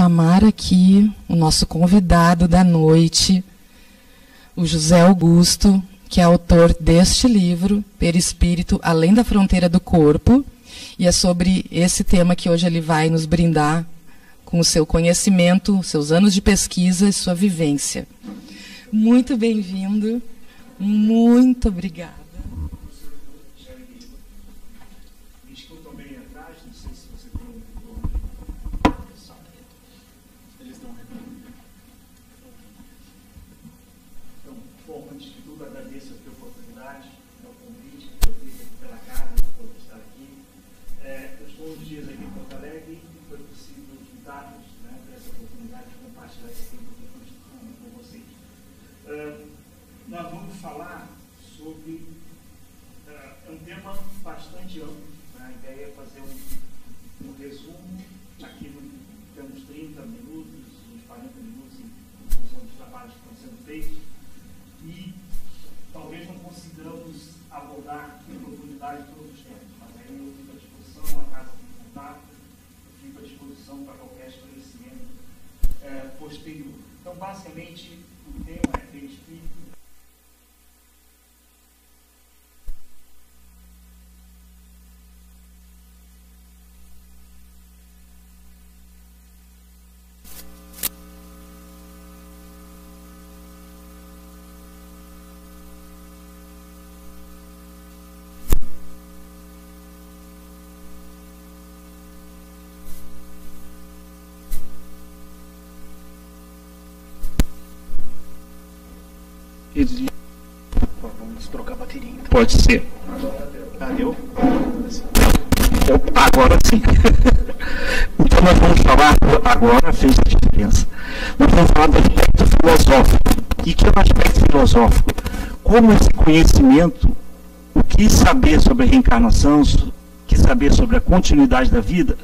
chamar aqui o nosso convidado da noite, o José Augusto, que é autor deste livro, Perispírito, Além da Fronteira do Corpo, e é sobre esse tema que hoje ele vai nos brindar com o seu conhecimento, seus anos de pesquisa e sua vivência. Muito bem-vindo, muito obrigada. Nós vamos falar sobre um tema bastante amplo. A ideia é fazer um resumo. Aqui temos 30 minutos, uns 40 minutos em função dos trabalhos que estão sendo feitos. E talvez não consigamos abordar em profundidade todos os temas, mas aí eu fico à disposição, a casa tem contato, eu fico à disposição para qualquer esclarecimento posterior. Então, basicamente, o tema é perispírito. Vamos trocar a bateria então. Pode ser. Deu? Agora sim. Então nós vamos falar, agora fez a diferença. Nós vamos falar do aspecto filosófico. E que é o aspecto filosófico? Como esse conhecimento, o que saber sobre a reencarnação, o que saber sobre a continuidade da vida,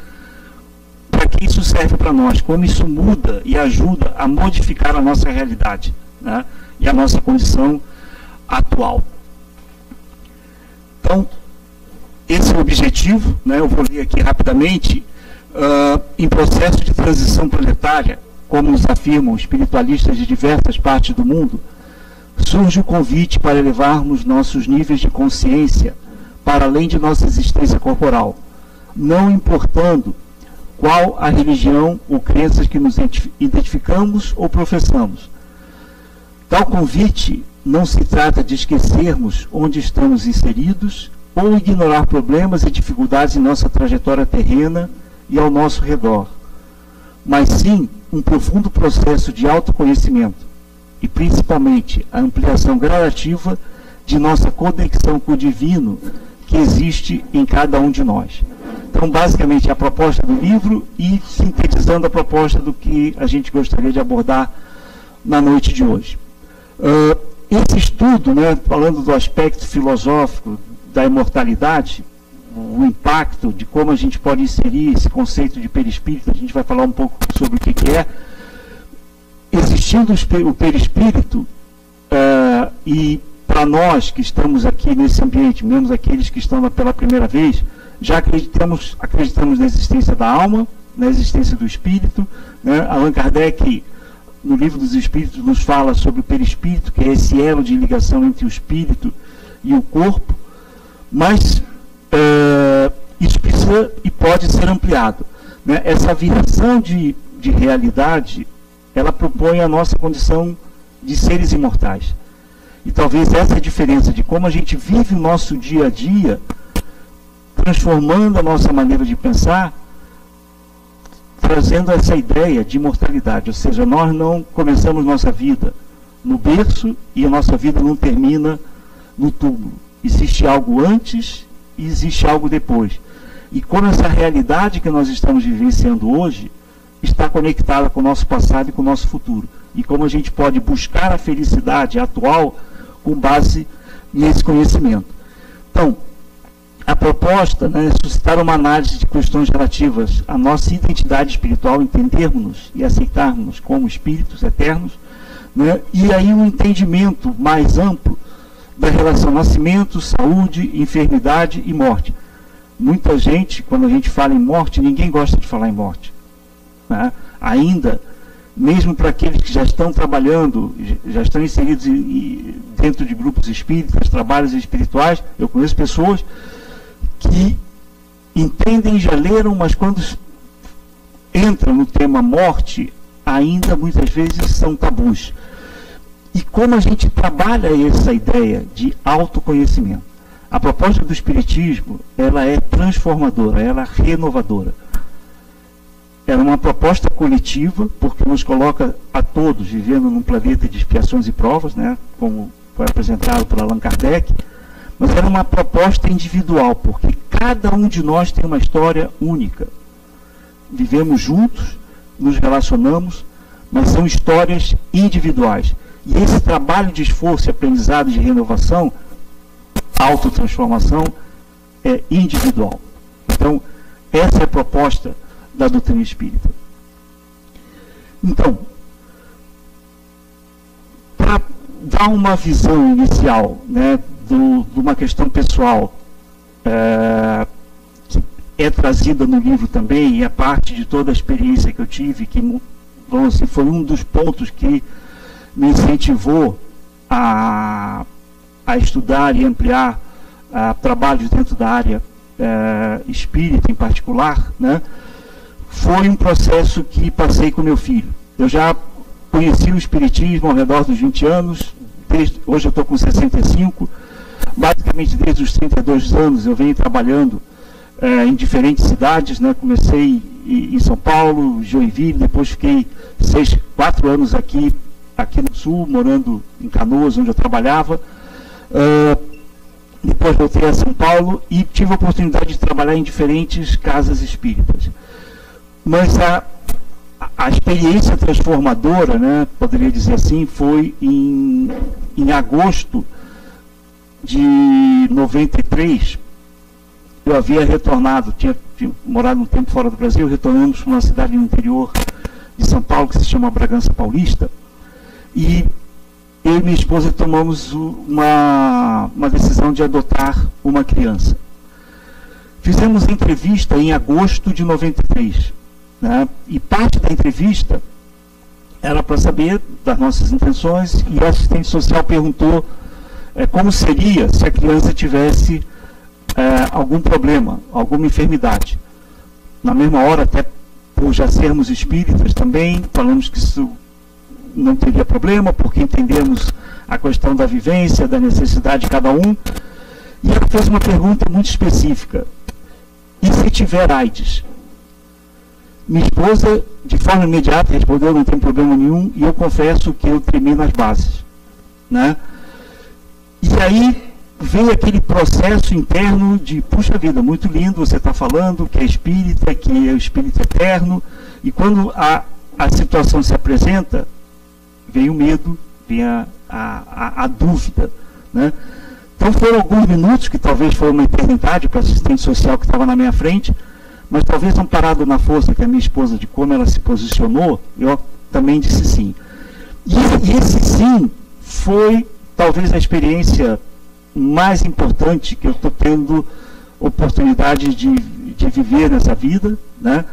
para que isso serve para nós, como isso muda e ajuda a modificar a nossa realidade, né? E a nossa condição atual. Então, esse é o objetivo, né? Eu vou ler aqui rapidamente. Em processo de transição planetária, como nos afirmam espiritualistas de diversas partes do mundo, surge o convite para elevarmos nossos níveis de consciência para além de nossa existência corporal, não importando qual a religião ou crenças que nos identificamos ou professamos. Tal convite não se trata de esquecermos onde estamos inseridos ou ignorar problemas e dificuldades em nossa trajetória terrena e ao nosso redor, mas sim um profundo processo de autoconhecimento e, principalmente, a ampliação gradativa de nossa conexão com o divino que existe em cada um de nós. Então, basicamente, é a proposta do livro e sintetizando a proposta do que a gente gostaria de abordar na noite de hoje. Esse estudo, né, falando do aspecto filosófico da imortalidade, o impacto de como a gente pode inserir esse conceito de perispírito, a gente vai falar um pouco sobre o que é. Existindo o perispírito, e para nós que estamos aqui nesse ambiente, menos aqueles que estão pela primeira vez, já acreditamos na existência da alma, na existência do espírito, né? Allan Kardec, no Livro dos Espíritos, nos fala sobre o perispírito, que é esse elo de ligação entre o espírito e o corpo, mas isso precisa e pode ser ampliado, né? Essa viração de realidade, ela propõe a nossa condição de seres imortais. E talvez essa é a diferença de como a gente vive o nosso dia a dia, transformando a nossa maneira de pensar, trazendo essa ideia de imortalidade, ou seja, nós não começamos nossa vida no berço e a nossa vida não termina no túmulo. Existe algo antes e existe algo depois. E como essa realidade que nós estamos vivenciando hoje está conectada com o nosso passado e com o nosso futuro. E como a gente pode buscar a felicidade atual com base nesse conhecimento. Então, a proposta, né, é suscitar uma análise de questões relativas à nossa identidade espiritual, entendermos-nos e aceitarmos-nos como espíritos eternos, né, e aí um entendimento mais amplo da relação nascimento, saúde, enfermidade e morte. Muita gente, quando a gente fala em morte, ninguém gosta de falar em morte, né? ainda, mesmo para aqueles que já estão trabalhando, já estão inseridos dentro de grupos espíritas, trabalhos espirituais. Eu conheço pessoas que entendem, já leram, mas quando entram no tema morte, ainda muitas vezes são tabus. E como a gente trabalha essa ideia de autoconhecimento? A proposta do Espiritismo, ela é transformadora, ela é renovadora. Ela é uma proposta coletiva, porque nos coloca a todos vivendo num planeta de expiações e provas, né, como foi apresentado por Allan Kardec, mas era uma proposta individual, porque cada um de nós tem uma história única. Vivemos juntos, nos relacionamos, mas são histórias individuais. E esse trabalho de esforço e aprendizado de renovação, autotransformação, é individual. Então, essa é a proposta da doutrina espírita. Então, para dar uma visão inicial, né, de uma questão pessoal, que é trazida no livro também, e é parte de toda a experiência que eu tive, que assim, foi um dos pontos que me incentivou a estudar e ampliar trabalhos dentro da área espírita em particular, né? Foi um processo que passei com meu filho. Eu já conheci o espiritismo ao redor dos 20 anos, hoje eu estou com 65, basicamente desde os 32 anos eu venho trabalhando em diferentes cidades, né? Comecei em São Paulo, Joinville, depois fiquei 4 anos aqui no Sul, morando em Canoas, onde eu trabalhava. Depois voltei a São Paulo e tive a oportunidade de trabalhar em diferentes casas espíritas. Mas a experiência transformadora, né, poderia dizer assim, foi em agosto de 93. Eu havia retornado, tinha morado um tempo fora do Brasil, retornamos para uma cidade no interior de São Paulo, que se chama Bragança Paulista, e eu e minha esposa tomamos uma decisão de adotar uma criança. Fizemos a entrevista em agosto de 93, né? E parte da entrevista era para saber das nossas intenções, e o assistente social perguntou como seria se a criança tivesse algum problema, alguma enfermidade. Na mesma hora, até por já sermos espíritas também, falamos que isso não teria problema, porque entendemos a questão da vivência, da necessidade de cada um. E ela fez uma pergunta muito específica: e se tiver AIDS? Minha esposa, de forma imediata, respondeu: não tem problema nenhum, e eu confesso que eu tremi nas bases, né? E aí veio aquele processo interno de, puxa vida, muito lindo, você está falando que é espírita, que é o espírito eterno, e quando a situação se apresenta, vem o medo, vem a dúvida, né? Então foram alguns minutos, que talvez foi uma eternidade para o assistente social que estava na minha frente, mas talvez amparado na força que a minha esposa, de como ela se posicionou, eu também disse sim. E esse sim foi talvez a experiência mais importante que eu estou tendo oportunidade de viver nessa vida, né?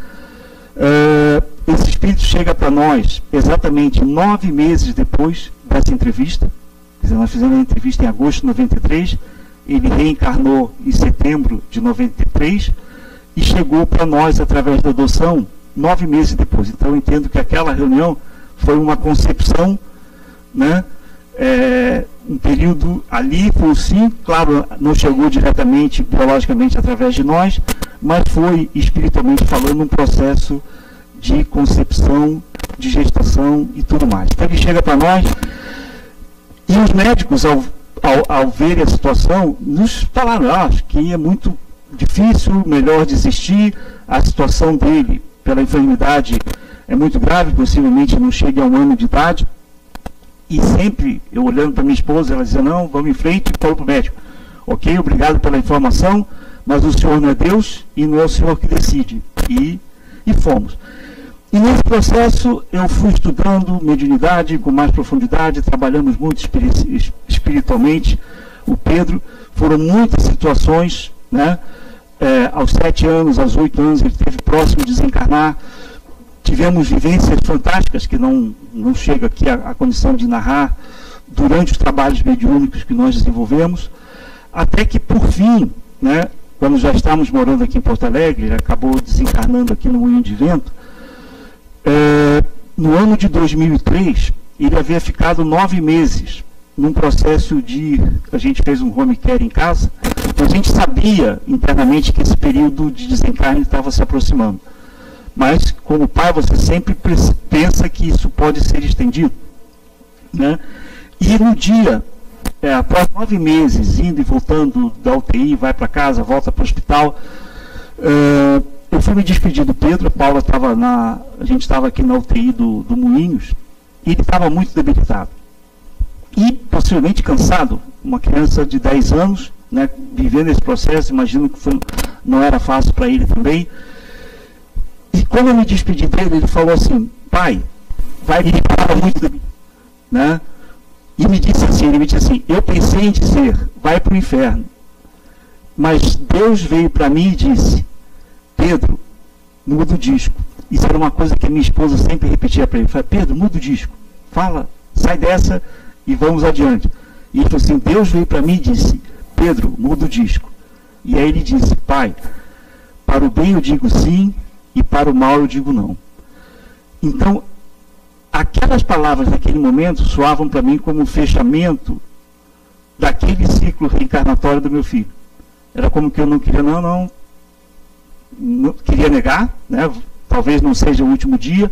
Esse espírito chega para nós exatamente 9 meses depois dessa entrevista. Quer dizer, nós fizemos a entrevista em agosto de 93, ele reencarnou em setembro de 93 e chegou para nós através da adoção 9 meses depois. Então eu entendo que aquela reunião foi uma concepção, né? Um período ali foi sim, claro, não chegou diretamente, biologicamente, através de nós, mas foi, espiritualmente falando, um processo de concepção, de gestação e tudo mais. Então ele chega para nós, e os médicos, ao verem a situação, nos falaram: acho que é muito difícil, melhor desistir, a situação dele, pela enfermidade, é muito grave, possivelmente não chegue a 1 ano de idade. E sempre, eu olhando para minha esposa, ela dizia: não, vamos em frente, e falou para o médico: ok, obrigado pela informação, mas o senhor não é Deus e não é o senhor que decide. E fomos. E nesse processo eu fui estudando mediunidade com mais profundidade, trabalhamos muito espiritualmente. O Pedro, foram muitas situações, né? Aos 7 anos, aos 8 anos, ele esteve próximo de desencarnar. tivemos vivências fantásticas que não chega aqui a condição de narrar durante os trabalhos mediúnicos que nós desenvolvemos, até que, por fim, né, quando já estávamos morando aqui em Porto Alegre, ele acabou desencarnando aqui no Moinho de Vento. No ano de 2003, ele havia ficado 9 meses num processo de... A gente fez um home care em casa, então a gente sabia internamente que esse período de desencarne estava se aproximando. Mas, como pai, você sempre pensa que isso pode ser estendido, né? E no dia, após 9 meses, indo e voltando da UTI, vai para casa, volta para o hospital, eu fui me despedir do Pedro. A Paula estava a gente estava aqui na UTI do Moinhos, e ele estava muito debilitado. E possivelmente cansado, uma criança de 10 anos, né, vivendo esse processo, imagino que não era fácil para ele também. E quando eu me despedi dele, ele falou assim: pai, vai me parar muito, né? E me disse assim, eu pensei em dizer, vai para o inferno. Mas Deus veio para mim e disse: Pedro, muda o disco. Isso era uma coisa que a minha esposa sempre repetia para ele. Falei: Pedro, muda o disco. Fala, sai dessa e vamos adiante. E ele falou assim: Deus veio para mim e disse: Pedro, muda o disco. E aí ele disse: pai, para o bem eu digo sim, e para o mal eu digo não. Então, aquelas palavras naquele momento soavam para mim como um fechamento daquele ciclo reencarnatório do meu filho. Era como que eu não queria, não queria negar, né? Talvez não seja o último dia,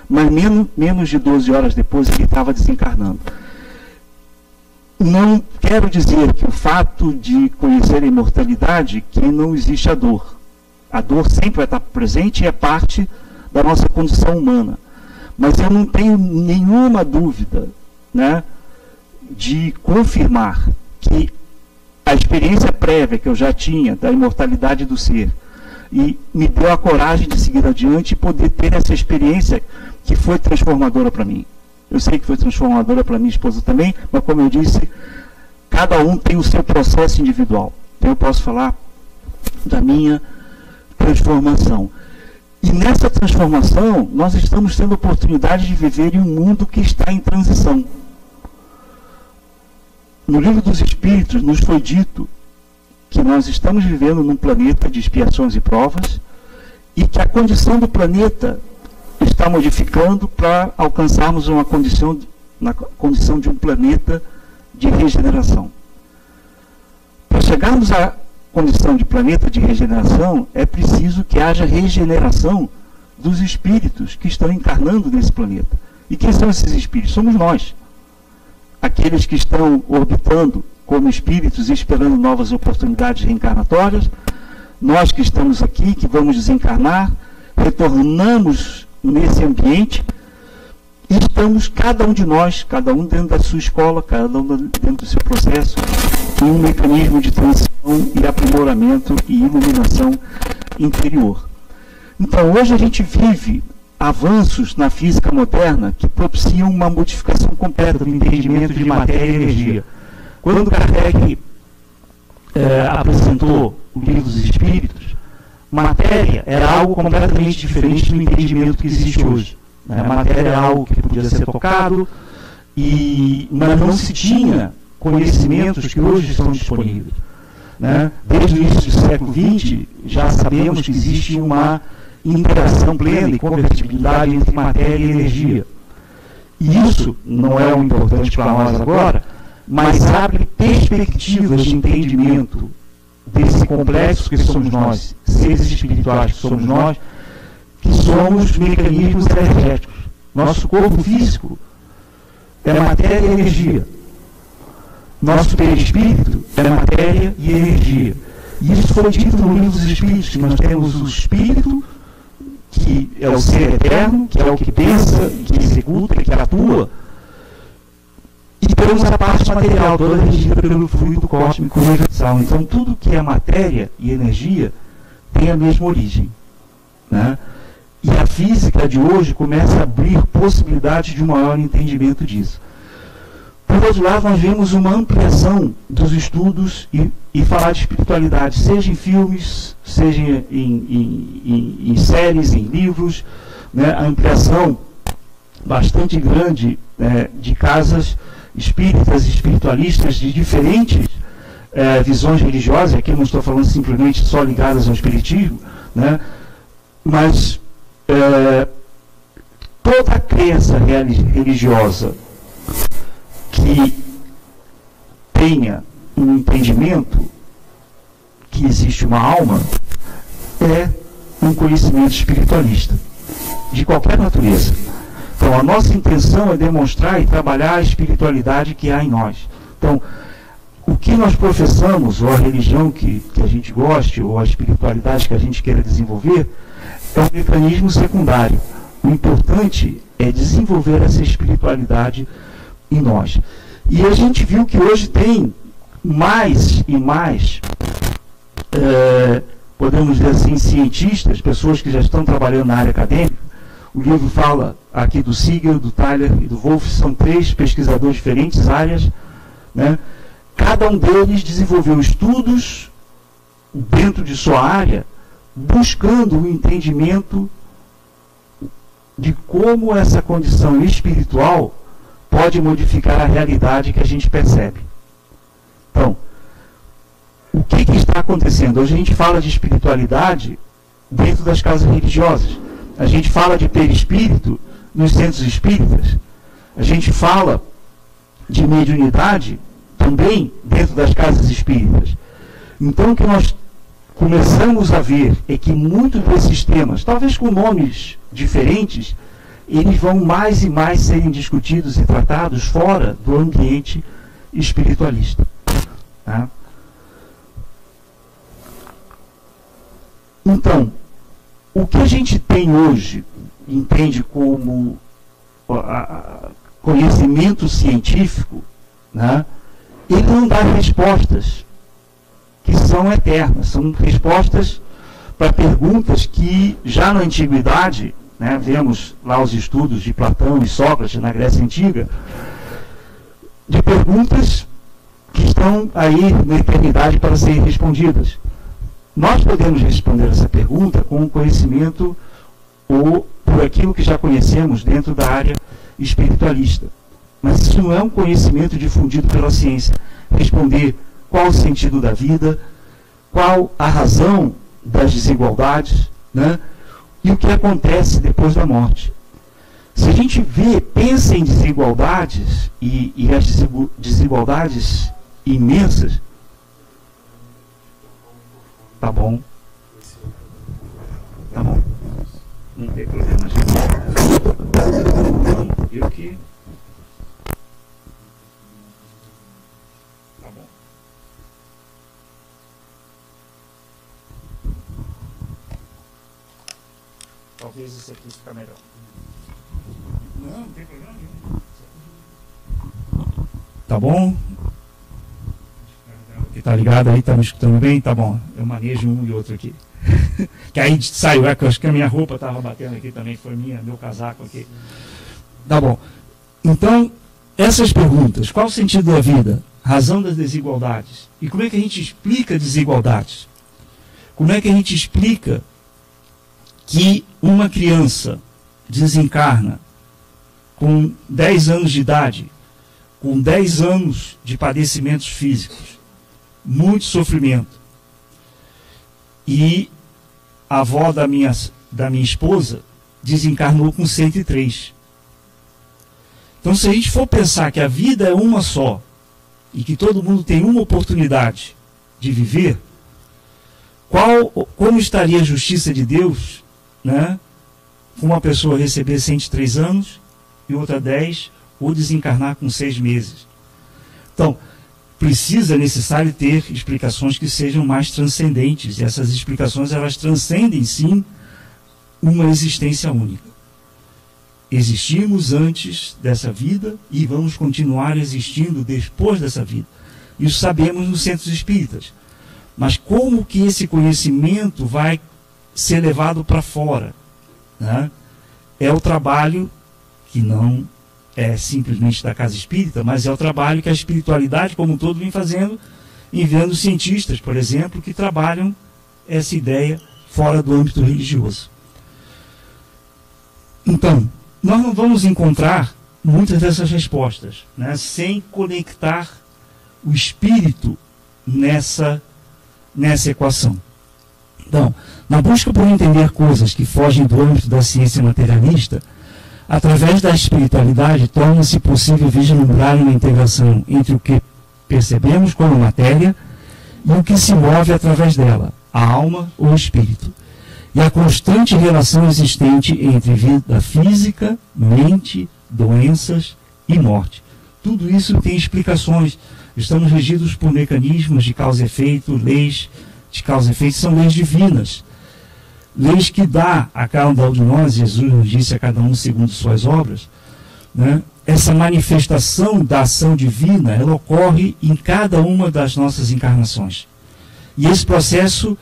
mas menos de 12 horas depois ele estava desencarnando. Não quero dizer que o fato de conhecer a imortalidade, que não existe a dor. A dor sempre vai estar presente e é parte da nossa condição humana. Mas eu não tenho nenhuma dúvida, né, de confirmar que a experiência prévia que eu já tinha da imortalidade do ser e me deu a coragem de seguir adiante e poder ter essa experiência que foi transformadora para mim. Eu sei que foi transformadora para minha esposa também, mas como eu disse, cada um tem o seu processo individual. Então eu posso falar da minha transformação. E nessa transformação, nós estamos tendo a oportunidade de viver em um mundo que está em transição. No Livro dos Espíritos nos foi dito que nós estamos vivendo num planeta de expiações e provas e que a condição do planeta está modificando para alcançarmos uma condição de um planeta de regeneração. Para chegarmos à condição de planeta de regeneração, é preciso que haja regeneração dos espíritos que estão encarnando nesse planeta. E quem são esses espíritos? Somos nós. Aqueles que estão orbitando como espíritos e esperando novas oportunidades reencarnatórias, nós que estamos aqui, que vamos desencarnar, retornamos nesse ambiente e estamos, cada um de nós, cada um dentro da sua escola, cada um dentro do seu processo, em um mecanismo de transição e aprimoramento e iluminação interior. Então, hoje a gente vive avanços na física moderna que propiciam uma modificação completa do entendimento de matéria e energia. Quando Kardec apresentou o Livro dos Espíritos, matéria era algo completamente diferente do entendimento que existe hoje. A matéria era algo que podia ser tocado, mas não se tinha conhecimentos que hoje estão disponíveis. Né? Desde o início do século XX, já sabemos que existe uma interação plena e convertibilidade entre matéria e energia. E isso não é o importante para nós agora, mas abre perspectivas de entendimento desse complexo que somos nós, seres espirituais que somos nós, que somos mecanismos energéticos. Nosso corpo físico é matéria e energia. Nosso perispírito é matéria e energia. E isso foi dito no Livro dos Espíritos, que nós temos o espírito, que é o ser eterno, que é o que pensa, que executa, que atua, e temos a parte material, toda regida pelo fluido cósmico universal. Então, tudo que é matéria e energia tem a mesma origem. Né? E a física de hoje começa a abrir possibilidades de um maior entendimento disso. Por outro lado, nós vemos uma ampliação dos estudos e falar de espiritualidade, seja em filmes, seja em séries, em livros. né, a ampliação bastante grande de casas espíritas e espiritualistas de diferentes visões religiosas. Aqui não estou falando simplesmente só ligadas ao espiritismo, né, mas toda a crença religiosa que tenha um entendimento que existe uma alma é um conhecimento espiritualista, de qualquer natureza. Então, a nossa intenção é demonstrar e trabalhar a espiritualidade que há em nós. Então, o que nós professamos, ou a religião que a gente goste, ou a espiritualidade que a gente queira desenvolver, é um mecanismo secundário. O importante é desenvolver essa espiritualidade em nós. E a gente viu que hoje tem mais e mais, podemos dizer assim, cientistas, pessoas que já estão trabalhando na área acadêmica. O livro fala aqui do Siegel, do Tyler e do Wolff, são 3 pesquisadores de diferentes áreas, né? Cada um deles desenvolveu estudos dentro de sua área, buscando o entendimento de como essa condição espiritual pode modificar a realidade que a gente percebe. Então, o que está acontecendo? Hoje a gente fala de espiritualidade dentro das casas religiosas. A gente fala de perispírito nos centros espíritas. A gente fala de mediunidade também dentro das casas espíritas. Então, o que nós começamos a ver é que muitos desses temas, talvez com nomes diferentes, eles vão mais e mais serem discutidos e tratados fora do ambiente espiritualista. Tá? Então, o que a gente tem hoje, entende como conhecimento científico, né, ele não dá respostas que são eternas, são respostas para perguntas que já na antiguidade, né, vemos lá os estudos de Platão e Sócrates na Grécia Antiga, de perguntas que estão aí na eternidade para serem respondidas. Nós podemos responder essa pergunta com o conhecimento ou por aquilo que já conhecemos dentro da área espiritualista. Mas isso não é um conhecimento difundido pela ciência. Responder qual o sentido da vida, qual a razão das desigualdades, né? E o que acontece depois da morte. Se a gente pensa em desigualdades e as desigualdades imensas, tá bom. Tá bom. Não tem problema, gente. Eu que... Tá bom. Talvez isso aqui fique melhor. Não tem problema nenhum. Tá bom? Que tá ligado aí, tá me escutando bem? Tá bom, eu manejo um e outro aqui. Que aí saiu, que eu acho que a minha roupa estava batendo aqui também, foi meu casaco aqui. Tá bom. Então, essas perguntas, qual o sentido da vida? Razão das desigualdades. E como é que a gente explica desigualdades? Como é que a gente explica que uma criança desencarna com 10 anos de idade, com 10 anos de padecimentos físicos, muito sofrimento, e a avó da minha esposa desencarnou com 103. Então, se a gente for pensar que a vida é uma só e que todo mundo tem uma oportunidade de viver, como estaria a justiça de Deus, né, com uma pessoa receber 103 anos e outra 10, ou desencarnar com 6 meses? Então, é necessário ter explicações que sejam mais transcendentes, e essas explicações, elas transcendem sim uma existência única. Existimos antes dessa vida e vamos continuar existindo depois dessa vida. Isso sabemos nos centros espíritas. Mas como que esse conhecimento vai ser levado para fora, né? É o trabalho que não é simplesmente da casa espírita, mas é o trabalho que a espiritualidade como um todo vem fazendo, enviando cientistas, por exemplo, que trabalham essa ideia fora do âmbito religioso. Então, nós não vamos encontrar muitas dessas respostas, né, sem conectar o espírito nessa equação. Então, na busca por entender coisas que fogem do âmbito da ciência materialista, através da espiritualidade torna-se possível vislumbrar uma integração entre o que percebemos como matéria e o que se move através dela, a alma ou o espírito, e a constante relação existente entre vida física, mente, doenças e morte. Tudo isso tem explicações. Estamos regidos por mecanismos de causa e efeito, leis de causa e efeito, são leis divinas. Leis que dá a cada um de nós, Jesus nos disse a cada um segundo suas obras, né? Essa manifestação da ação divina, ela ocorre em cada uma das nossas encarnações. E esse processo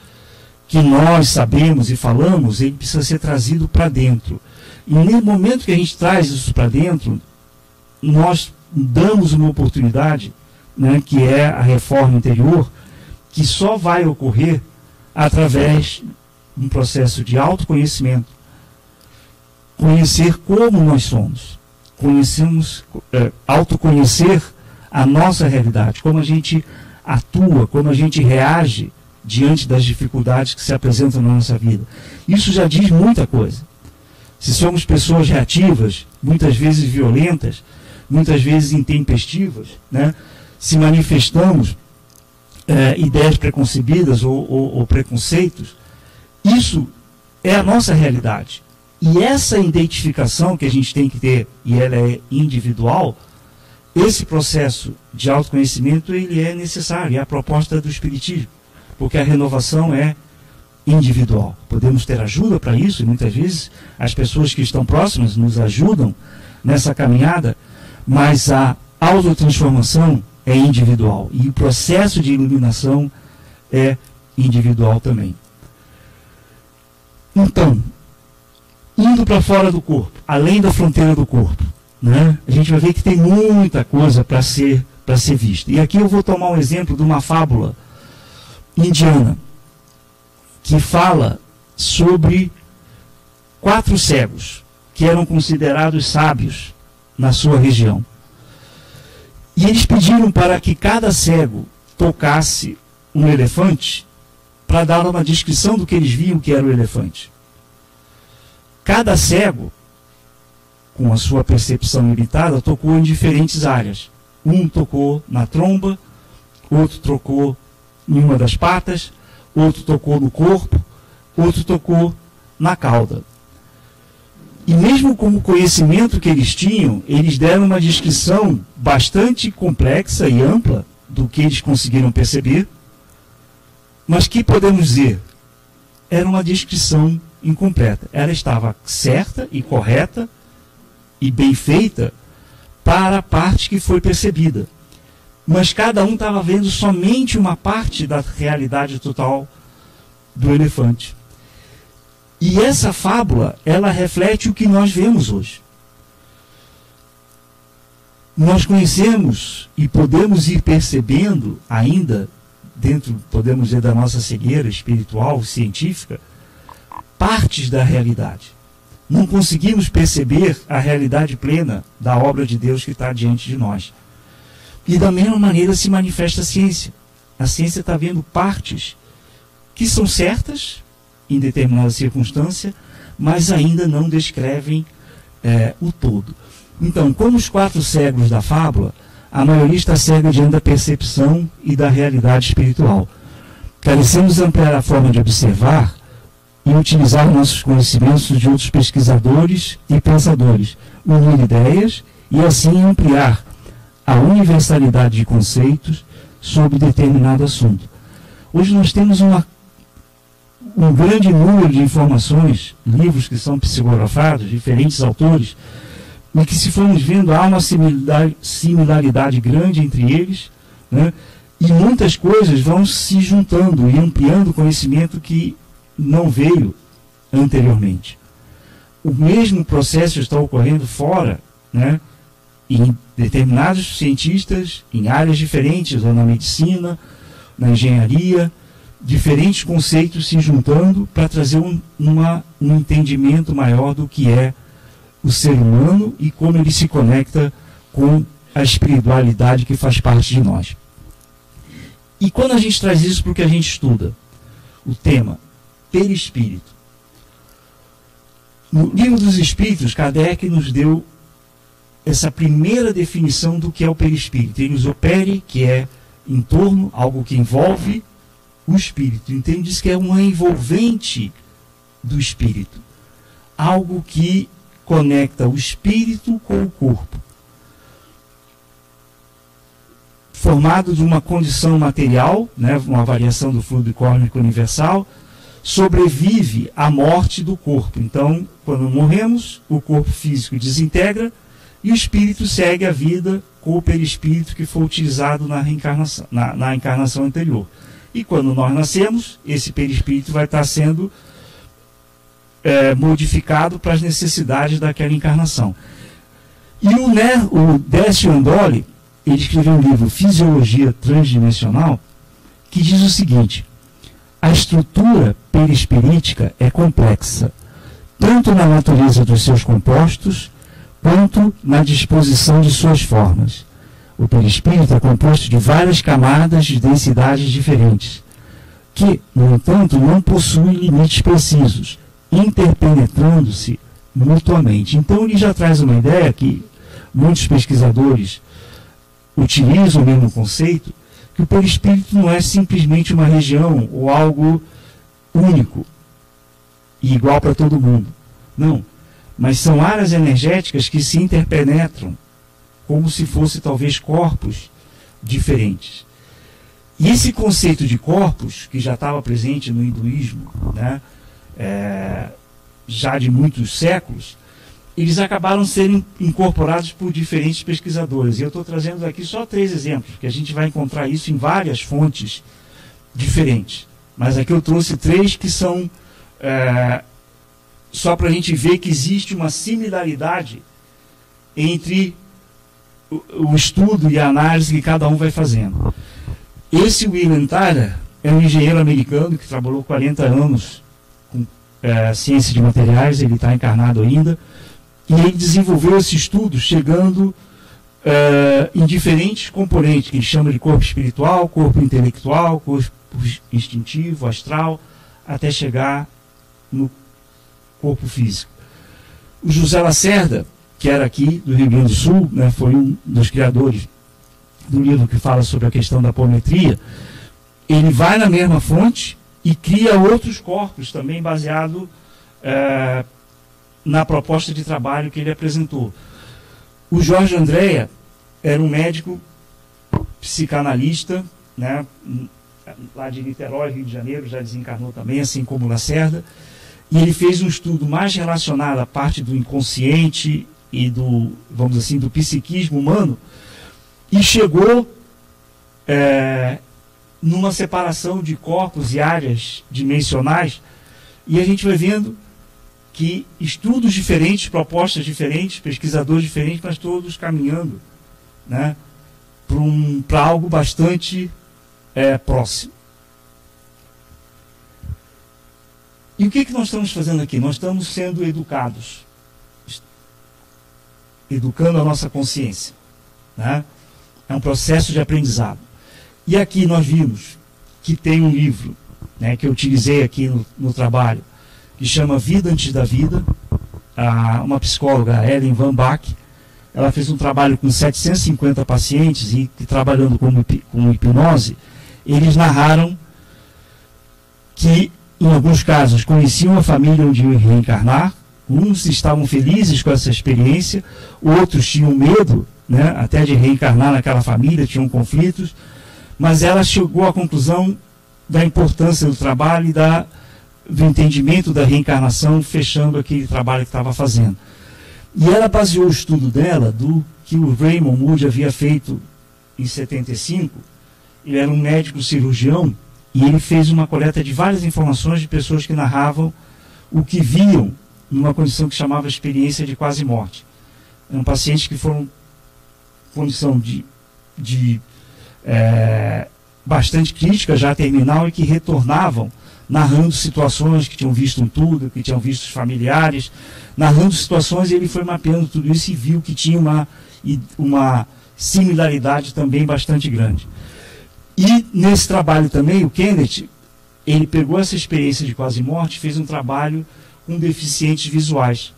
que nós sabemos e falamos, ele precisa ser trazido para dentro. E no momento que a gente traz isso para dentro, nós damos uma oportunidade, né, que é a reforma interior, que só vai ocorrer através de um processo de autoconhecimento. Conhecer como nós somos. Autoconhecer a nossa realidade, como a gente atua, como a gente reage diante das dificuldades que se apresentam na nossa vida. Isso já diz muita coisa. Se somos pessoas reativas, muitas vezes violentas, muitas vezes intempestivas, né, se manifestamos ideias preconcebidas ou preconceitos, isso é a nossa realidade. E essa identificação que a gente tem que ter, e ela é individual, esse processo de autoconhecimento ele é necessário, é a proposta do Espiritismo, porque a renovação é individual. Podemos ter ajuda para isso, e muitas vezes as pessoas que estão próximas nos ajudam nessa caminhada, mas a autotransformação é individual, e o processo de iluminação é individual também. Então, indo para fora do corpo, além da fronteira do corpo, né, a gente vai ver que tem muita coisa para ser vista. E aqui eu vou tomar um exemplo de uma fábula indiana, que fala sobre 4 cegos, que eram considerados sábios na sua região. E eles pediram para que cada cego tocasse um elefante para dar uma descrição do que eles viam que era o elefante. Cada cego, com a sua percepção limitada, tocou em diferentes áreas. Um tocou na tromba, outro tocou em uma das patas, outro tocou no corpo, outro tocou na cauda. E mesmo com o conhecimento que eles tinham, eles deram uma descrição bastante complexa e ampla do que eles conseguiram perceber, mas que podemos dizer, era uma descrição incompleta. Ela estava certa e correta e bem feita para a parte que foi percebida. Mas cada um estava vendo somente uma parte da realidade total do elefante. E essa fábula, ela reflete o que nós vemos hoje. Nós conhecemos e podemos ir percebendo ainda, dentro, podemos dizer, da nossa cegueira espiritual, científica, partes da realidade. Não conseguimos perceber a realidade plena da obra de Deus que está diante de nós. E da mesma maneira se manifesta a ciência. A ciência está vendo partes que são certas em determinada circunstância, mas ainda não descrevem o todo. Então, como os 4 cegos da fábula, a maioria está cega diante da percepção e da realidade espiritual. Carecemos ampliar a forma de observar e utilizar nossos conhecimentos de outros pesquisadores e pensadores, unir ideias e assim ampliar a universalidade de conceitos sobre determinado assunto. Hoje nós temos um grande número de informações, livros que são psicografados, diferentes autores, e que, se formos vendo, há uma similaridade grande entre eles, né? E muitas coisas vão se juntando e ampliando o conhecimento que não veio anteriormente. O mesmo processo está ocorrendo fora, né? Em determinados cientistas, em áreas diferentes, ou na medicina, na engenharia, diferentes conceitos se juntando para trazer um entendimento maior do que é o ser humano e como ele se conecta com a espiritualidade que faz parte de nós. E quando a gente traz isso para o que a gente estuda, o tema perispírito. No Livro dos Espíritos, Kardec nos deu essa primeira definição do que é o perispírito. Ele usou peri, que é em torno, algo que envolve o espírito. Então ele diz que é uma envolvente do espírito. Algo que conecta o espírito com o corpo. Formado de uma condição material, né, uma variação do fluido cósmico universal, sobrevive à morte do corpo. Então, quando morremos, o corpo físico desintegra e o espírito segue a vida com o perispírito que foi utilizado na reencarnação, na encarnação anterior. E quando nós nascemos, esse perispírito vai estar sendo modificado para as necessidades daquela encarnação. E o Décio Andoli, ele escreveu um livro, Fisiologia Transdimensional, que diz o seguinte: a estrutura perispirítica é complexa, tanto na natureza dos seus compostos, quanto na disposição de suas formas. O perispírito é composto de várias camadas de densidades diferentes, que, no entanto, não possuem limites precisos, interpenetrando-se mutuamente. Então ele já traz uma ideia que muitos pesquisadores utilizam o mesmo conceito, que o perispírito não é simplesmente uma região ou algo único e igual para todo mundo. Não. Mas são áreas energéticas que se interpenetram, como se fossem talvez corpos diferentes. E esse conceito de corpos, que já estava presente no hinduísmo, né, já de muitos séculos, eles acabaram sendo incorporados por diferentes pesquisadores. E eu estou trazendo aqui só 3 exemplos, porque a gente vai encontrar isso em várias fontes diferentes. Mas aqui eu trouxe 3 que são só para a gente ver que existe uma similaridade entre o estudo e a análise que cada um vai fazendo. Esse William Tyler é um engenheiro americano que trabalhou 40 anos com ciência de materiais, ele está encarnado ainda, e ele desenvolveu esse estudo chegando em diferentes componentes, que ele chama de corpo espiritual, corpo intelectual, corpo instintivo, astral, até chegar no corpo físico. O José Lacerda, que era aqui do Rio Grande do Sul, né, foi um dos criadores do livro que fala sobre a questão da apometria. Ele vai na mesma fonte e cria outros corpos também baseado na proposta de trabalho que ele apresentou. O Jorge Andréa era um médico psicanalista, né, lá de Niterói, Rio de Janeiro, já desencarnou também, assim como Lacerda, e ele fez um estudo mais relacionado à parte do inconsciente e do, vamos dizer assim, do psiquismo humano, e chegou numa separação de corpos e áreas dimensionais, e a gente vai vendo que estudos diferentes, propostas diferentes, pesquisadores diferentes, mas todos caminhando, né, para algo bastante próximo. E o que nós estamos fazendo aqui? Nós estamos sendo educados, educando a nossa consciência, né? É um processo de aprendizado. E aqui nós vimos que tem um livro, né, que eu utilizei aqui no trabalho, que chama Vida Antes da Vida. Uma psicóloga, Ellen Van Bach, ela fez um trabalho com 750 pacientes e trabalhando com hipnose, eles narraram que, em alguns casos, conheciam a família onde iam reencarnar, uns estavam felizes com essa experiência, outros tinham medo, né, até de reencarnar naquela família, tinham conflitos, mas ela chegou à conclusão da importância do trabalho e do entendimento da reencarnação, fechando aquele trabalho que estava fazendo. E ela baseou o estudo dela do que o Raymond Moody havia feito em 75. Ele era um médico cirurgião e ele fez uma coleta de várias informações de pessoas que narravam o que viam numa condição que chamava experiência de quase morte. Eram pacientes que foram em condição de bastante crítica, já terminal, e que retornavam narrando situações que tinham visto um tudo, que tinham visto os familiares, narrando situações, e ele foi mapeando tudo isso e viu que tinha uma similaridade também bastante grande. E nesse trabalho também, o Kenneth, ele pegou essa experiência de quase morte e fez um trabalho com deficientes visuais.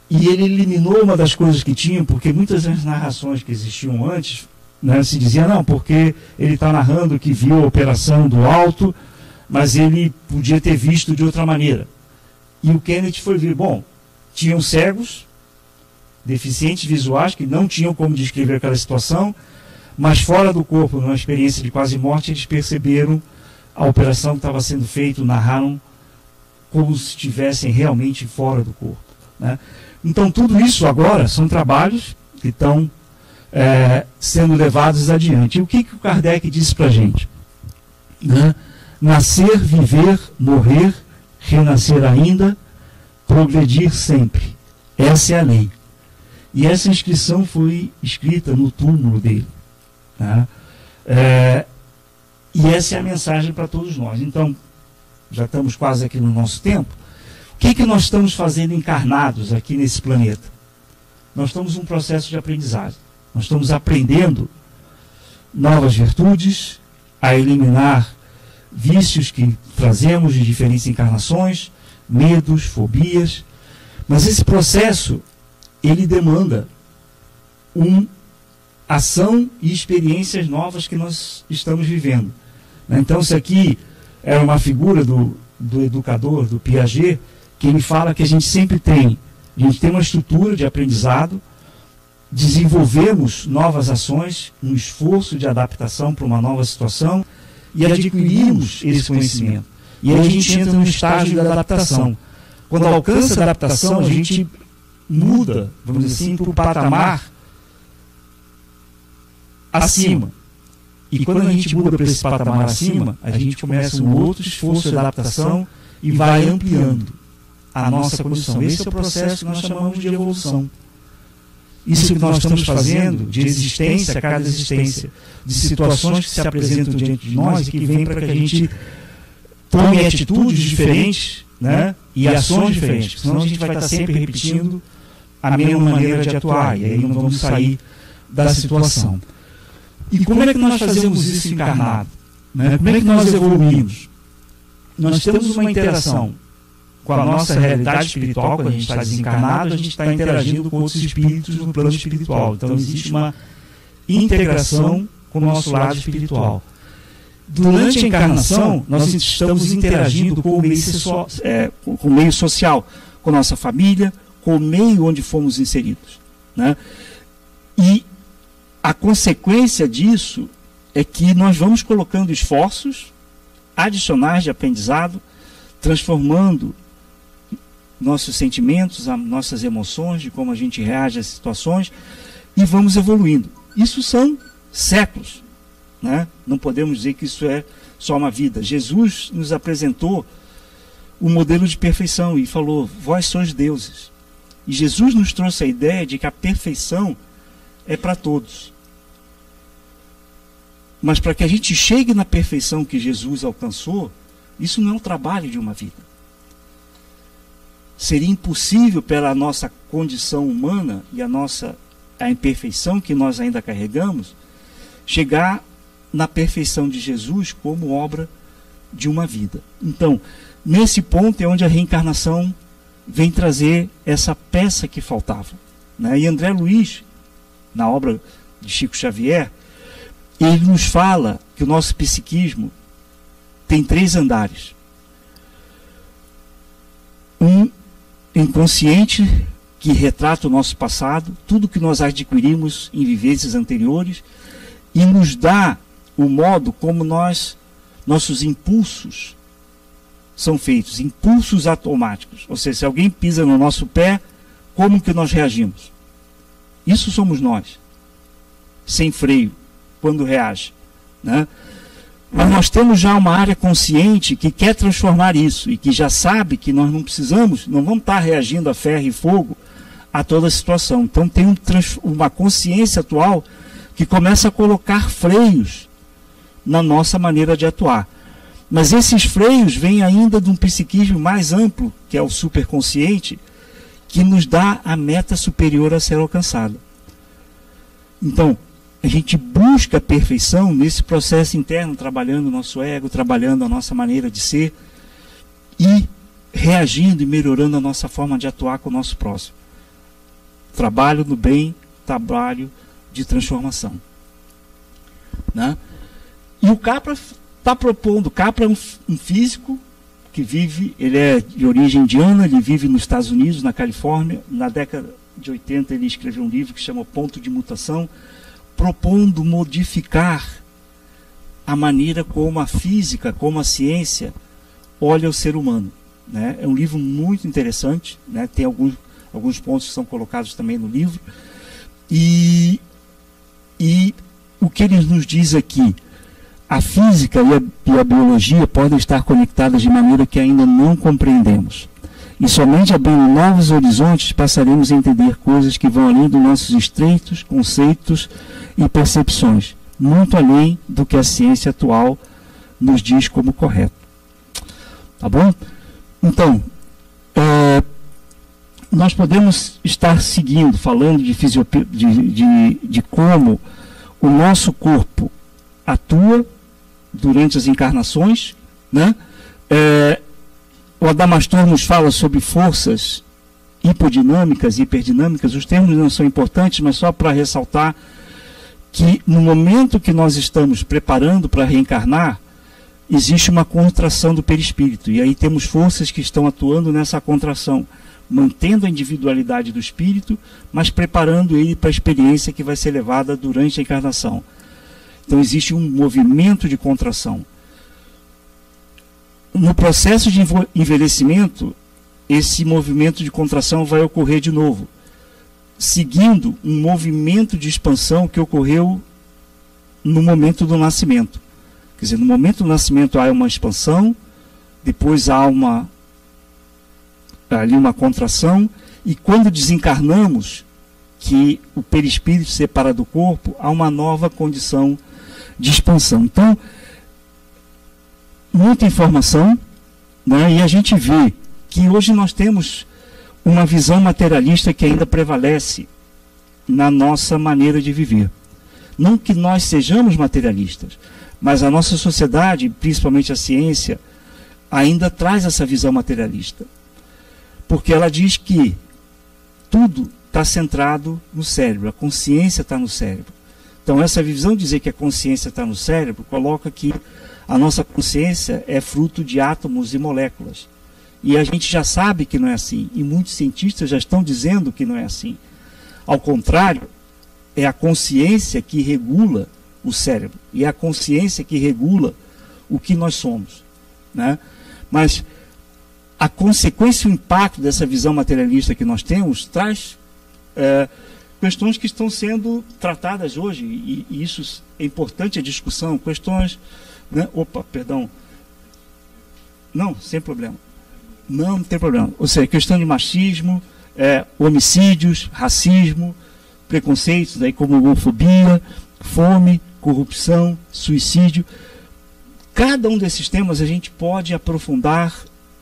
E ele eliminou uma das coisas que tinham, porque muitas das narrações que existiam antes, né, se dizia, não, porque ele está narrando que viu a operação do alto, mas ele podia ter visto de outra maneira. E o Kenneth foi ver, bom, tinham cegos, deficientes visuais, que não tinham como descrever aquela situação, mas fora do corpo, numa experiência de quase morte, eles perceberam a operação que estava sendo feita, narraram como se estivessem realmente fora do corpo, né? Então, tudo isso agora são trabalhos que estão sendo levados adiante. E o que o Kardec disse para a gente? Né? Nascer, viver, morrer, renascer ainda, progredir sempre. Essa é a lei. E essa inscrição foi escrita no túmulo dele. Né? E essa é a mensagem para todos nós. Então, já estamos quase aqui no nosso tempo. O que nós estamos fazendo encarnados aqui nesse planeta? Nós estamos num processo de aprendizagem. Nós estamos aprendendo novas virtudes, a eliminar vícios que trazemos de diferentes encarnações, medos, fobias. Mas esse processo, ele demanda ação e experiências novas que nós estamos vivendo. Então, isso aqui era uma figura do educador, do Piaget, que ele fala que a gente sempre tem uma estrutura de aprendizado, desenvolvemos novas ações, um esforço de adaptação para uma nova situação e adquirimos esse conhecimento. E aí a gente entra no estágio da adaptação. Quando alcança a adaptação, a gente muda, vamos dizer assim, para o patamar acima. E quando a gente muda para esse patamar acima, a gente começa um outro esforço de adaptação e vai ampliando a nossa condição. Esse é o processo que nós chamamos de evolução. Isso que nós estamos fazendo de existência a cada existência, de situações que se apresentam diante de nós e que vêm para que a gente tome atitudes diferentes, né, e ações diferentes, senão a gente vai estar sempre repetindo a mesma maneira de atuar, e aí não vamos sair da situação. E como é que nós fazemos isso encarnado? Né? Como é que nós evoluímos? Nós temos uma interação com a nossa realidade espiritual. Quando a gente está desencarnado, a gente está interagindo com outros espíritos no plano espiritual. Então existe uma integração com o nosso lado espiritual. Durante a encarnação, nós estamos interagindo com o meio social, com a nossa família, com o meio onde fomos inseridos, né? E a consequência disso é que nós vamos colocando esforços adicionais de aprendizado, transformando nossos sentimentos, nossas emoções, de como a gente reage às situações, e vamos evoluindo. Isso são séculos, né? Não podemos dizer que isso é só uma vida. Jesus nos apresentou o modelo de perfeição e falou, vós sois deuses. E Jesus nos trouxe a ideia de que a perfeição é para todos. Mas para que a gente chegue na perfeição que Jesus alcançou, isso não é um trabalho de uma vida. Seria impossível pela nossa condição humana e a imperfeição que nós ainda carregamos, chegar na perfeição de Jesus como obra de uma vida. Então, nesse ponto é onde a reencarnação vem trazer essa peça que faltava, né? E André Luiz, na obra de Chico Xavier, ele nos fala que o nosso psiquismo tem 3 andares. Um inconsciente, que retrata o nosso passado, tudo que nós adquirimos em vivências anteriores, e nos dá o modo como nossos impulsos são feitos, impulsos automáticos. Ou seja, se alguém pisa no nosso pé, como que nós reagimos? Isso somos nós, sem freio, quando reage, né? Mas nós temos já uma área consciente que quer transformar isso e que já sabe que nós não vamos estar reagindo a ferro e fogo a toda a situação. Então tem uma consciência atual que começa a colocar freios na nossa maneira de atuar. Mas esses freios vêm ainda de um psiquismo mais amplo, que é o superconsciente, que nos dá a meta superior a ser alcançada. Então, a gente busca a perfeição nesse processo interno, trabalhando o nosso ego, trabalhando a nossa maneira de ser e reagindo e melhorando a nossa forma de atuar com o nosso próximo. Trabalho no bem, trabalho de transformação. Né? E o Capra está propondo, Capra é um físico que vive, ele é de origem indiana, ele vive nos Estados Unidos, na Califórnia. Na década de 80 ele escreveu um livro que chama Ponto de Mutação, propondo modificar a maneira como a física, como a ciência olha o ser humano. Né? É um livro muito interessante, né? Tem alguns pontos que são colocados também no livro. E o que ele nos diz aqui, a física e a biologia podem estar conectadas de maneira que ainda não compreendemos. E somente abrindo novos horizontes passaremos a entender coisas que vão além dos nossos estreitos conceitos e percepções, muito além do que a ciência atual nos diz como correto. Tá bom? Então, nós podemos estar seguindo, falando de como o nosso corpo atua durante as encarnações, né? O Adamastor nos fala sobre forças hipodinâmicas e hiperdinâmicas. Os termos não são importantes, mas só para ressaltar que no momento que nós estamos preparando para reencarnar, existe uma contração do perispírito, e aí temos forças que estão atuando nessa contração, mantendo a individualidade do espírito, mas preparando ele para a experiência que vai ser levada durante a encarnação. Então existe um movimento de contração. No processo de envelhecimento, esse movimento de contração vai ocorrer de novo, seguindo um movimento de expansão que ocorreu no momento do nascimento. Quer dizer, no momento do nascimento há uma expansão, depois há uma contração, e quando desencarnamos, que o perispírito se separa do corpo, há uma nova condição de expansão. Então, muita informação, né? E a gente vê que hoje nós temos uma visão materialista que ainda prevalece na nossa maneira de viver. Não que nós sejamos materialistas, mas a nossa sociedade, principalmente a ciência, ainda traz essa visão materialista. Porque ela diz que tudo está centrado no cérebro, a consciência está no cérebro. Então essa visão de dizer que a consciência está no cérebro coloca que a nossa consciência é fruto de átomos e moléculas. E a gente já sabe que não é assim, e muitos cientistas já estão dizendo que não é assim. Ao contrário, é a consciência que regula o cérebro, e é a consciência que regula o que nós somos, né? Mas a consequência, o impacto dessa visão materialista que nós temos, traz questões que estão sendo tratadas hoje, e isso é importante a discussão, questões, né? Não, sem problema. Não tem problema. Ou seja, questão de machismo, homicídios, racismo, preconceitos, aí como homofobia, fome, corrupção, suicídio. Cada um desses temas a gente pode aprofundar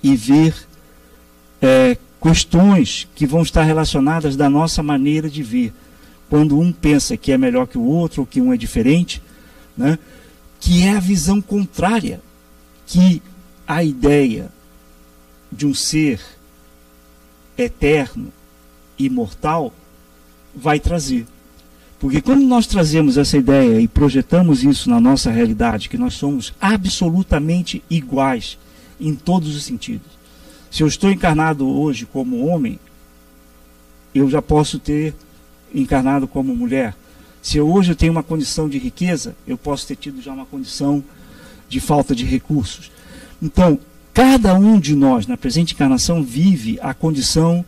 e ver questões que vão estar relacionadas da nossa maneira de ver. Quando um pensa que é melhor que o outro, ou que um é diferente, né? Que é a visão contrária que a ideia de um ser eterno, imortal, vai trazer. Porque quando nós trazemos essa ideia e projetamos isso na nossa realidade, que nós somos absolutamente iguais em todos os sentidos. Se eu estou encarnado hoje como homem, eu já posso ter encarnado como mulher. Se hoje eu tenho uma condição de riqueza, eu posso ter tido já uma condição de falta de recursos. Então, cada um de nós, na presente encarnação, vive a condição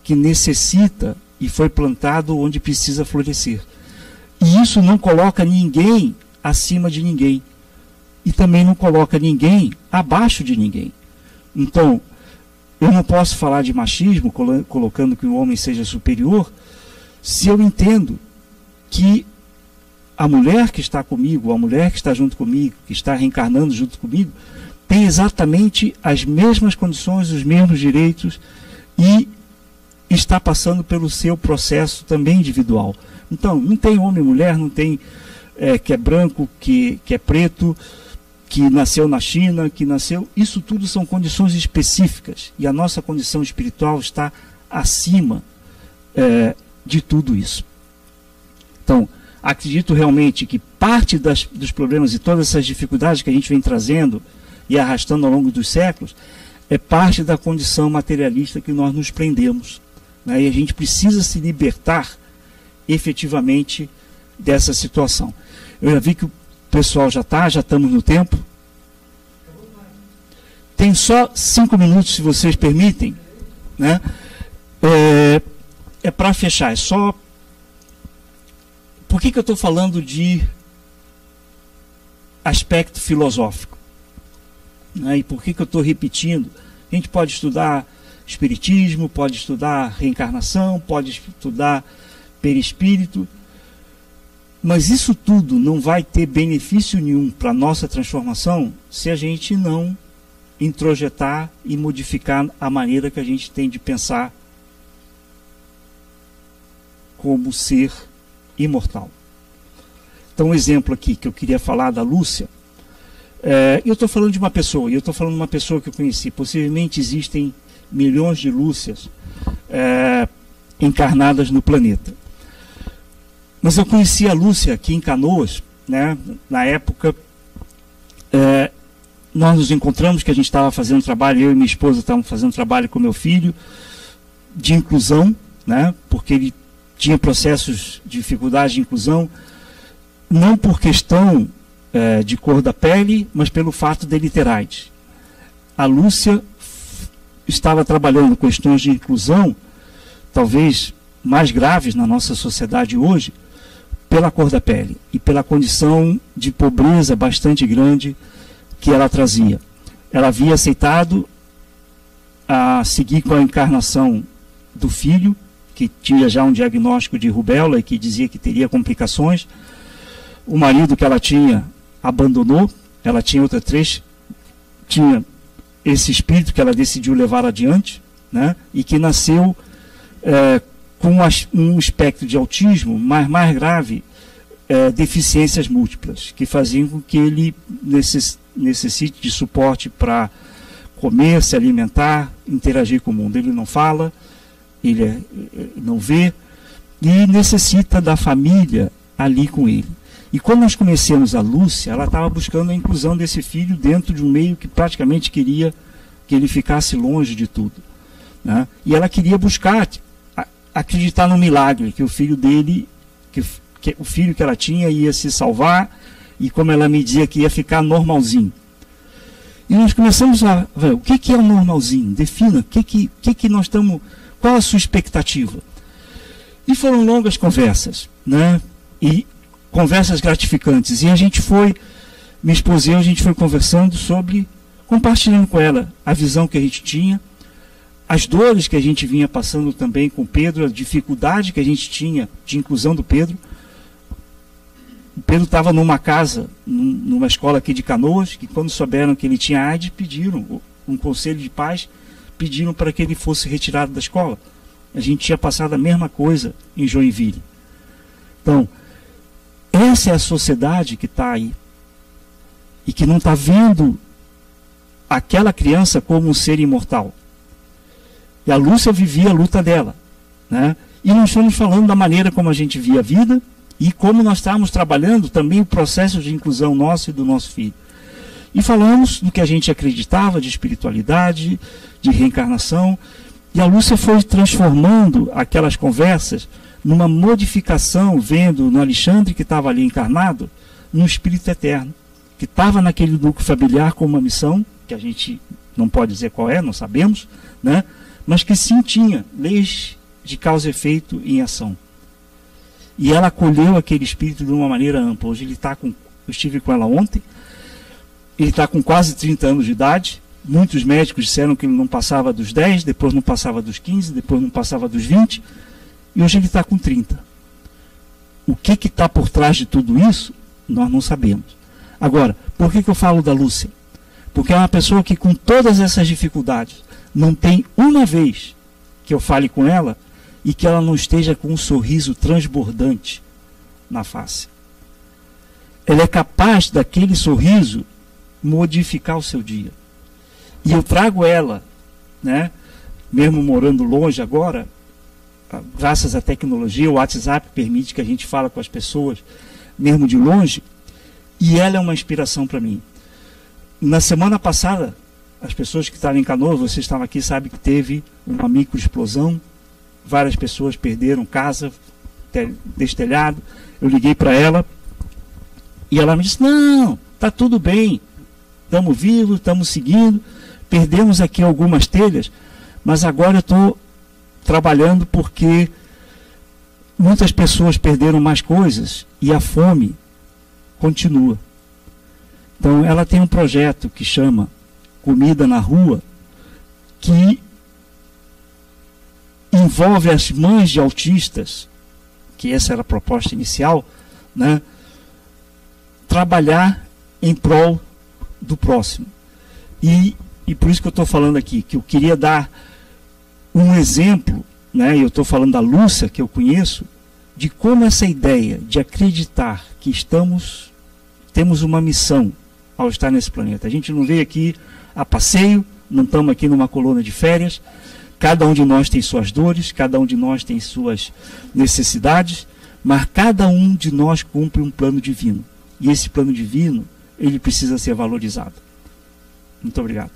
que necessita e foi plantado onde precisa florescer. E isso não coloca ninguém acima de ninguém. E também não coloca ninguém abaixo de ninguém. Então, eu não posso falar de machismo, colocando que o homem seja superior, se eu entendo que a mulher que está comigo, a mulher que está junto comigo, que está reencarnando junto comigo, tem exatamente as mesmas condições, os mesmos direitos e está passando pelo seu processo também individual. Então, não tem homem e mulher, não tem que é branco, que é preto, que nasceu na China, que nasceu... Isso tudo são condições específicas e a nossa condição espiritual está acima de tudo isso. Então, acredito realmente que parte dos problemas e todas essas dificuldades que a gente vem trazendo e arrastando ao longo dos séculos é parte da condição materialista que nós nos prendemos, né? E a gente precisa se libertar efetivamente dessa situação. Eu já vi que o pessoal já estamos no tempo. Tem só 5 minutos, se vocês permitem, né? É para fechar, é só... Por que eu estou falando de aspecto filosófico? Né? E por que eu estou repetindo? A gente pode estudar espiritismo, pode estudar reencarnação, pode estudar perispírito, mas isso tudo não vai ter benefício nenhum para a nossa transformação se a gente não introjetar e modificar a maneira que a gente tem de pensar como ser imortal. Então, um exemplo aqui que eu queria falar da Lúcia, eu estou falando de uma pessoa, e eu estou falando de uma pessoa que eu conheci. Possivelmente existem milhões de Lúcias encarnadas no planeta. Mas eu conheci a Lúcia aqui em Canoas, né? Na época, nós nos encontramos, que a gente estava fazendo trabalho, eu e minha esposa estávamos fazendo trabalho com meu filho, de inclusão, né? Porque ele tinha processos de dificuldade de inclusão, não por questão de cor da pele, mas pelo fato dele ter AIDS. A Lúcia estava trabalhando questões de inclusão, talvez mais graves na nossa sociedade hoje, pela cor da pele e pela condição de pobreza bastante grande que ela trazia. Ela havia aceitado a seguir com a encarnação do filho, que tinha já um diagnóstico de rubéola e que dizia que teria complicações. O marido que ela tinha abandonou, ela tinha tinha esse espírito que ela decidiu levar adiante, né? E que nasceu com um espectro de autismo, mas mais grave, deficiências múltiplas, que faziam com que ele necessite de suporte para comer, se alimentar, interagir com o mundo. Ele não fala, ele não vê, e necessita da família ali com ele. E quando nós conhecemos a Lúcia, ela estava buscando a inclusão desse filho dentro de um meio que praticamente queria que ele ficasse longe de tudo, né? E ela queria buscar, acreditar no milagre, que o filho dele, que o filho que ela tinha ia se salvar, e como ela me dizia, que ia ficar normalzinho. E nós começamos a ver, o que é o normalzinho? Defina, o que nós estamos, qual a sua expectativa? E foram longas conversas, né? E conversas gratificantes, e a gente foi, minha esposa e eu, a gente foi conversando sobre, compartilhando com ela a visão que a gente tinha, as dores que a gente vinha passando também com o Pedro, a dificuldade que a gente tinha de inclusão do Pedro. O Pedro estava numa casa, numa escola aqui de Canoas, que quando souberam que ele tinha AIDS, pediram, um conselho de pais, pediram para que ele fosse retirado da escola. A gente tinha passado a mesma coisa em Joinville. Então, essa é a sociedade que está aí e que não está vendo aquela criança como um ser imortal. E a Lúcia vivia a luta dela, né? E nós estamos falando da maneira como a gente via a vida e como nós estávamos trabalhando também o processo de inclusão nosso e do nosso filho. E falamos do que a gente acreditava de espiritualidade, de reencarnação, e a Lúcia foi transformando aquelas conversas numa modificação, vendo no Alexandre, que estava ali encarnado, num espírito eterno, que estava naquele núcleo familiar com uma missão, que a gente não pode dizer qual é, não sabemos, né? Mas que sim tinha leis de causa e efeito em ação. E ela acolheu aquele espírito de uma maneira ampla. Hoje ele está com... Eu estive com ela ontem, ele está com quase 30 anos de idade. Muitos médicos disseram que ele não passava dos 10, depois não passava dos 15, depois não passava dos 20, e hoje ele está com 30. O que está por trás de tudo isso, nós não sabemos. Agora, por que eu falo da Lúcia? Porque é uma pessoa que, com todas essas dificuldades, não tem uma vez que eu fale com ela e que ela não esteja com um sorriso transbordante na face. Ela é capaz daquele sorriso modificar o seu dia. E eu trago ela, né, mesmo morando longe agora, graças à tecnologia, o WhatsApp permite que a gente fale com as pessoas, mesmo de longe, e ela é uma inspiração para mim. Na semana passada, as pessoas que estavam em Canoas, você estava aqui, sabe que teve uma microexplosão, várias pessoas perderam casa, destelhado. Eu liguei para ela e ela me disse: não, está tudo bem, estamos vivos, estamos seguindo, perdemos aqui algumas telhas, mas agora eu estou trabalhando porque muitas pessoas perderam mais coisas e a fome continua. Então ela tem um projeto que chama Comida na Rua, que envolve as mães de autistas, que essa era a proposta inicial, né, trabalhar em prol do próximo. E por isso que eu estou falando aqui, que eu queria dar um exemplo, né, eu estou falando da Lúcia, que eu conheço, de como essa ideia de acreditar que temos uma missão ao estar nesse planeta. A gente não veio aqui a passeio, não estamos aqui numa colônia de férias. Cada um de nós tem suas dores, cada um de nós tem suas necessidades, mas cada um de nós cumpre um plano divino. E esse plano divino, ele precisa ser valorizado. Muito obrigado.